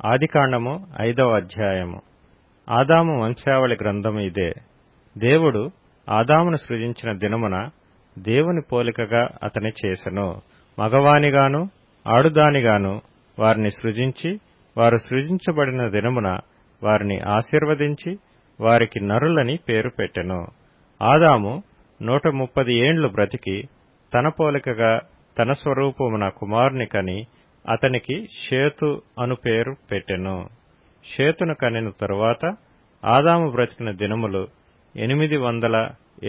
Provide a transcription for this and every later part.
ఆదికాండము 5వ అధ్యాయము. ఆదాము వంశావళి గ్రంథము ఇదే. దేవుడు ఆదామును సృజించిన దినమున దేవుని పోలికగా అతని చేసెను. మగవానిగాను ఆడుదానిగాను వారిని సృజించి, వారు సృజించబడిన దినమున వారిని ఆశీర్వదించి వారికి నరులని పేరు పెట్టెను. ఆదాము 130 ఏండ్లు బ్రతికి తన పోలికగా తన స్వరూపమున కుమారుని కని అతనికి షేతు అను పేరు పెట్టెను. షేతును కనిన తరువాత ఆదాము బ్రతికిన దినములు 800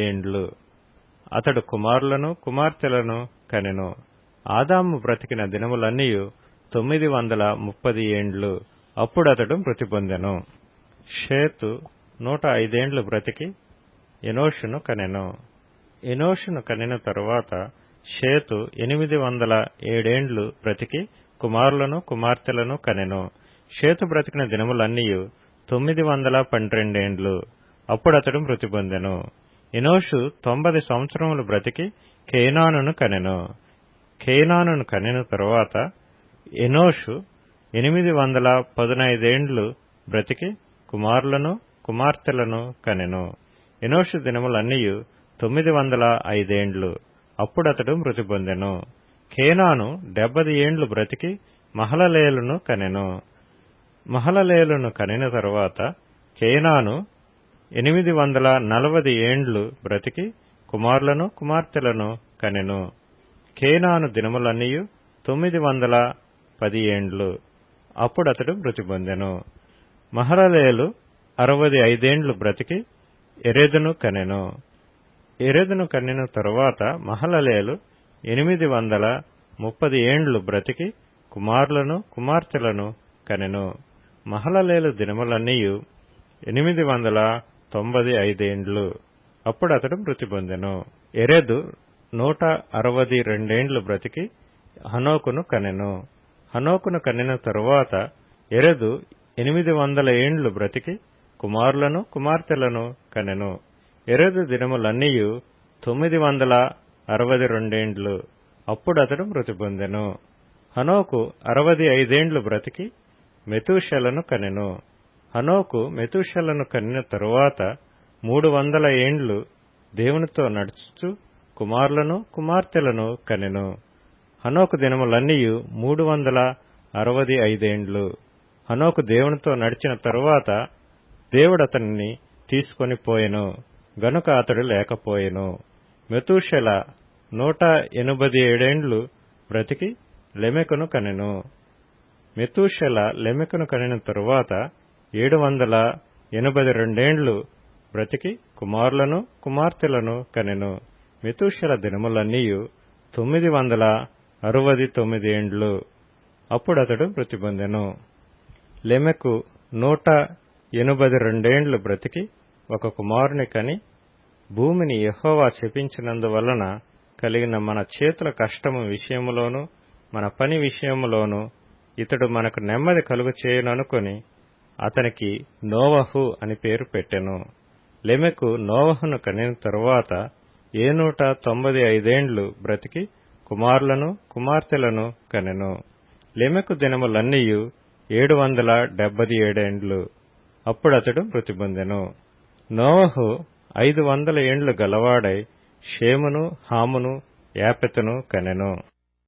ఏండ్లు. అతడు కుమారులను కుమార్తెలను కనెను. ఆదాము బ్రతికిన దినములన్నీయు 930 ఏండ్లు. అప్పుడతడు మృతి పొందెను. షేతు 105 ఏండ్లు బ్రతికి ఎనోషును కనెను. ఎనోషును కనిన తరువాత షేతు 807 ఏండ్లు బ్రతికి కుమారులను కుమార్తెలను కనెను. షేతు బ్రతికిన దినములన్నీయు 912 ఏండ్లు. అప్పుడతడు మృతి పొందెను. ఎనోషు 90 సంవత్సరములు బ్రతికి కేనానును కనెను. కేనానును కనిన తరువాత ఎనోషు 815 ఏండ్లు బ్రతికి కుమారులను కుమార్తెలను కనెను. ఎనోషు దినములన్నీయు 905 ఏండ్లు. అప్పుడతడు మృతి పొందెను. కేనాను 70 ఏండ్లు బ్రతికి మహలలేలును కనెను. మహలలేలును కనిన తరువాత కేనాను 840 ఏండ్లు బ్రతికి కుమారులను కుమార్తెలను కనెను. కేనాను దినములన్నీయు 910 ఏండ్లు. అప్పుడతడు మృతి పొందెను. మహలలేలు 65 ఏండ్లు బ్రతికి ఎరెదును కనెను. ఎరెదును కనిన తరువాత మహలలేలు 830 ఏండ్లు బ్రతికి కుమారులను కుమార్తెలను కనెను. మహలలేలు దినములన్నీయు 895 ఏండ్లు. అప్పుడతడు మృతి పొందెను. ఎరెదు 162 ఏండ్లు బ్రతికి హనోకును కనెను. హనోకును కనిన తరువాత ఎరెదు 800 ఏండ్లు బ్రతికి కుమారులను కుమార్తెలను కనెను. ఎరెదు దినములన్నీయు 962 ఏండ్లు. అప్పుడతడు మృతి పొందెను. హనోకు 65 ఏండ్లు బ్రతికి మెతూషెలను కనెను. హనోకు మెతూషెలను కనిన తరువాత 300 ఏండ్లు దేవునితో నడుచుచు కుమారులను కుమార్తెలను కనెను. హనోకు దినములన్నీయు 365 ఏండ్లు. హనోకు దేవునితో నడిచిన తరువాత దేవుడతనిని తీసుకొని పోయెను గనుక అతడు లేకపోయెను. మెతూషెల 187 ఏండ్లు బ్రతికి లెమెకును కనెను. మెతూషెల లెమెకును కనిన తరువాత 782 ఏండ్లు బ్రతికి కుమారులను కుమార్తెలను కనెను. మెతూషెల దినములన్నీయు 969 ఏండ్లు. అప్పుడతడు మృతి పొందెను. లెమెకు 182 ఏండ్లు బ్రతికి ఒక కుమారుని కని భూమిని యెహోవా శపించినందువలన కలిగిన మన చేతుల కష్టము విషయములోను మన పని విషయములోను ఇతడు మనకు నెమ్మది కలుగు చేయననుకొని అతనికి నోవహు అని పేరు పెట్టెను. లెమెకు నోవహును కనిన తరువాత 995 ఏండ్లు బ్రతికి కుమారులను కుమార్తెలను కనెను. లెమెకు దినములన్నీయు 777 ఏండ్లు. అప్పుడతడు మృతి పొందెను. నోవహు 500 ఏండ్లు గలవాడై షేమును హామును యాపెతును కనెను.